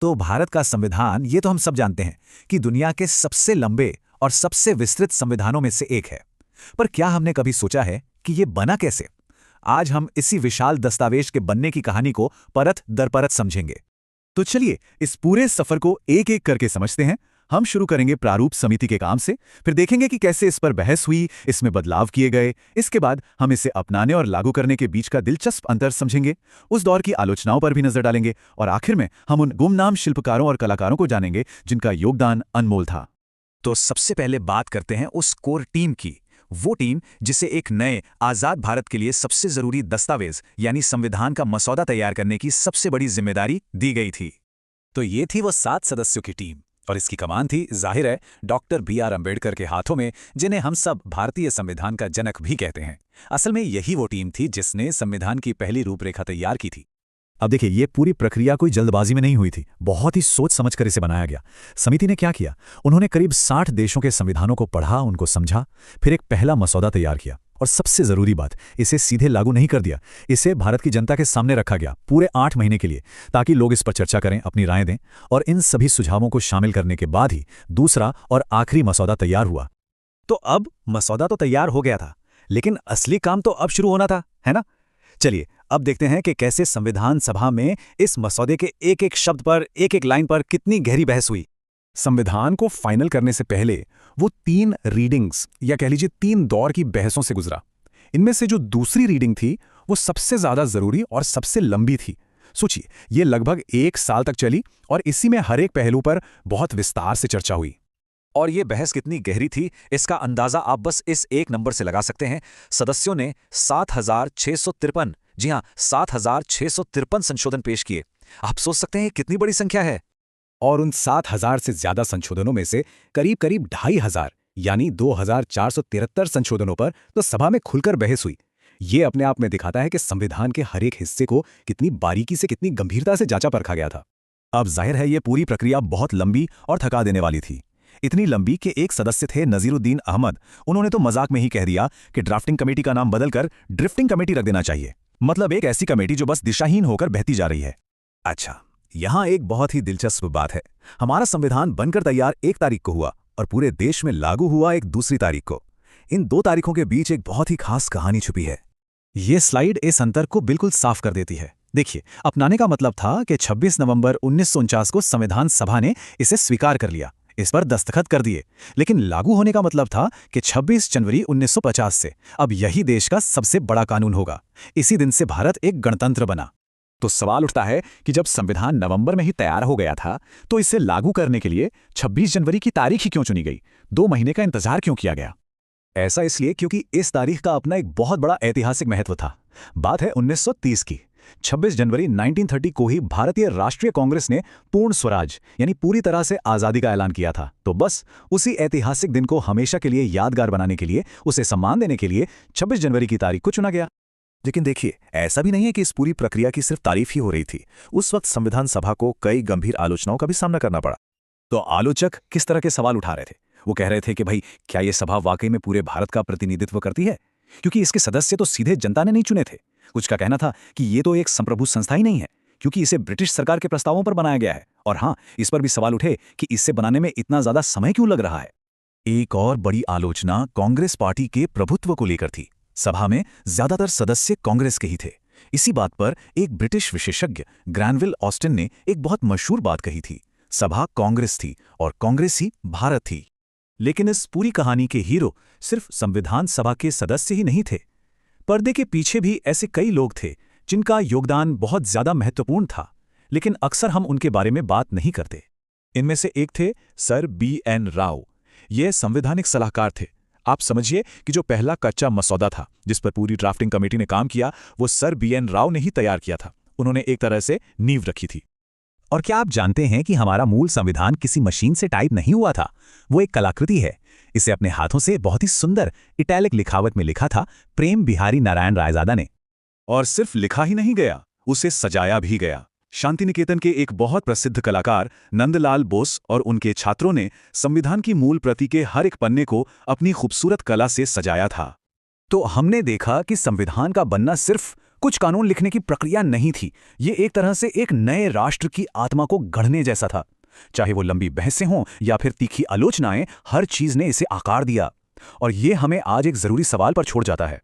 तो भारत का संविधान, ये तो हम सब जानते हैं कि दुनिया के सबसे लंबे और सबसे विस्तृत संविधानों में से एक है। पर क्या हमने कभी सोचा है कि ये बना कैसे? आज हम इसी विशाल दस्तावेज के बनने की कहानी को परत दर परत समझेंगे। तो चलिए इस पूरे सफर को एक एक करके समझते हैं। हम शुरू करेंगे प्रारूप समिति के काम से, फिर देखेंगे कि कैसे इस पर बहस हुई, इसमें बदलाव किए गए। इसके बाद हम इसे अपनाने और लागू करने के बीच का दिलचस्प अंतर समझेंगे, उस दौर की आलोचनाओं पर भी नजर डालेंगे और आखिर में हम उन गुमनाम शिल्पकारों और कलाकारों को जानेंगे जिनका योगदान अनमोल था। तो सबसे पहले बात करते हैं उस कोर टीम की, वो टीम जिसे एक नए आज़ाद भारत के लिए सबसे जरूरी दस्तावेज यानी संविधान का मसौदा तैयार करने की सबसे बड़ी जिम्मेदारी दी गई थी। तो ये थी वो 7 सदस्यों की टीम और इसकी कमान थी, जाहिर है, डॉक्टर B.R. अम्बेडकर के हाथों में, जिन्हें हम सब भारतीय संविधान का जनक भी कहते हैं। असल में यही वो टीम थी जिसने संविधान की पहली रूपरेखा तैयार की थी। अब देखिए, ये पूरी प्रक्रिया कोई जल्दबाजी में नहीं हुई थी, बहुत ही सोच समझकर इसे बनाया गया। समिति ने क्या किया, उन्होंने करीब 60 देशों के संविधानों को पढ़ा, उनको समझा, फिर एक पहला मसौदा तैयार किया और सबसे जरूरी बात, इसे सीधे लागू नहीं कर दिया, इसे भारत की जनता के सामने रखा गया पूरे 8 महीने के लिए, ताकि लोग इस पर चर्चा करें, अपनी राय दें और इन सभी सुझावों को शामिल करने के बाद ही दूसरा और आखिरी मसौदा तैयार हुआ। तो अब मसौदा तो तैयार हो गया था, लेकिन असली काम तो अब शुरू होना था, है ना? चलिए अब देखते हैं कि कैसे संविधान सभा में इस मसौदे के एक एक शब्द पर, एक एक लाइन पर कितनी गहरी बहस हुई। संविधान को फाइनल करने से पहले वो 3 रीडिंग्स या कह लीजिए 3 दौर की बहसों से गुजरा। इनमें से जो दूसरी रीडिंग थी वो सबसे ज्यादा जरूरी और सबसे लंबी थी। सोचिए, ये लगभग 1 साल तक चली और इसी में हर एक पहलू पर बहुत विस्तार से चर्चा हुई। और ये बहस कितनी गहरी थी, इसका अंदाजा आप बस इस एक नंबर से लगा सकते हैं। सदस्यों ने 7,653, जी हां, 7,653 संशोधन पेश किए। आप सोच सकते हैं कितनी बड़ी संख्या है। और उन 7,000 से ज्यादा संशोधनों में से करीब करीब 2,500 यानी 2,473 संशोधनों पर तो सभा में खुलकर बहस हुई। ये अपने आप में दिखाता है कि संविधान के हर एक हिस्से को कितनी बारीकी से, कितनी गंभीरता से जांचा परखा गया था। अब जाहिर है ये पूरी प्रक्रिया बहुत लंबी और थका देने वाली थी। इतनी लंबी कि एक सदस्य थे नजीरुद्दीन अहमद, उन्होंने तो मजाक में ही कह दिया कि ड्राफ्टिंग कमेटी का नाम बदलकर ड्रिफ्टिंग कमेटी रख देना चाहिए। मतलब एक ऐसी कमेटी जो बस दिशाहीन होकर बहती जा रही है। अच्छा, यहां एक बहुत ही दिलचस्प बात है। हमारा संविधान बनकर तैयार 1 तारीख को हुआ और पूरे देश में लागू हुआ एक दूसरी तारीख को। इन 2 तारीखों के बीच एक बहुत ही खास कहानी छुपी है। ये स्लाइड इस अंतर को बिल्कुल साफ कर देती है। देखिए, अपनाने का मतलब था कि 26 नवंबर 1949 को संविधान सभा ने इसे स्वीकार कर लिया, इस पर दस्तखत कर दिए। लेकिन लागू होने का मतलब था कि 26 जनवरी 1950 से अब यही देश का सबसे बड़ा कानून होगा। इसी दिन से भारत एक गणतंत्र बना। तो सवाल उठता है कि जब संविधान नवंबर में ही तैयार हो गया था, तो इसे लागू करने के लिए 26 जनवरी की तारीख ही क्यों चुनी गई? 2 महीने का इंतजार क्यों किया गया? ऐसा इसलिए क्योंकि इस तारीख का अपना एक बहुत बड़ा ऐतिहासिक महत्व था। बात है 1930 की। 26 जनवरी 1930 को ही भारतीय राष्ट्रीय कांग्रेस ने पूर्ण स्वराज यानी पूरी तरह से आज़ादी का ऐलान किया था। तो बस उसी ऐतिहासिक दिन को हमेशा के लिए यादगार बनाने के लिए, उसे सम्मान देने के लिए 26 जनवरी की तारीख को चुना गया। लेकिन देखिए, ऐसा भी नहीं है कि इस पूरी प्रक्रिया की सिर्फ तारीफ ही हो रही थी। उस वक्त संविधान सभा को कई गंभीर आलोचनाओं का भी सामना करना पड़ा। तो आलोचक किस तरह के सवाल उठा रहे थे? वो कह रहे थे कि भाई, क्या ये सभा वाकई में पूरे भारत का प्रतिनिधित्व करती है? क्योंकि इसके सदस्य तो सीधे जनता ने नहीं चुने थे। कुछ का कहना था कि ये तो एक संप्रभु संस्था ही नहीं है, क्योंकि इसे ब्रिटिश सरकार के प्रस्तावों पर बनाया गया है। और हाँ, इस पर भी सवाल उठे कि इसे बनाने में इतना ज्यादा समय क्यों लग रहा है। एक और बड़ी आलोचना कांग्रेस पार्टी के प्रभुत्व को लेकर थी। सभा में ज्यादातर सदस्य कांग्रेस के ही थे। इसी बात पर एक ब्रिटिश विशेषज्ञ ग्रैनविल ऑस्टिन ने एक बहुत मशहूर बात कही थी, सभा कांग्रेस थी और कांग्रेस ही भारत थी। लेकिन इस पूरी कहानी के हीरो सिर्फ संविधान सभा के सदस्य ही नहीं थे। पर्दे के पीछे भी ऐसे कई लोग थे जिनका योगदान बहुत ज्यादा महत्वपूर्ण था, लेकिन अक्सर हम उनके बारे में बात नहीं करते। इनमें से एक थे सर B.N. राव। ये संवैधानिक सलाहकार थे। आप समझिए कि जो पहला कच्चा मसौदा था जिस पर पूरी ड्राफ्टिंग कमेटी ने काम किया, वो सर B.N. राव ने ही तैयार किया था। उन्होंने एक तरह से नींव रखी थी। और क्या आप जानते हैं कि हमारा मूल संविधान किसी मशीन से टाइप नहीं हुआ था? वो एक कलाकृति है। इसे अपने हाथों से बहुत ही सुंदर इटैलिक लिखावट में लिखा था प्रेम बिहारी नारायण रायजादा ने। और सिर्फ लिखा ही नहीं गया, उसे सजाया भी गया। शांति निकेतन के एक बहुत प्रसिद्ध कलाकार नंदलाल बोस और उनके छात्रों ने संविधान की मूल प्रति के हर एक पन्ने को अपनी खूबसूरत कला से सजाया था। तो हमने देखा कि संविधान का बनना सिर्फ कुछ कानून लिखने की प्रक्रिया नहीं थी। ये एक तरह से एक नए राष्ट्र की आत्मा को गढ़ने जैसा था। चाहे वो लंबी बहसें हों या फिर तीखी आलोचनाएं, हर चीज ने इसे आकार दिया। और ये हमें आज एक जरूरी सवाल पर छोड़ जाता है।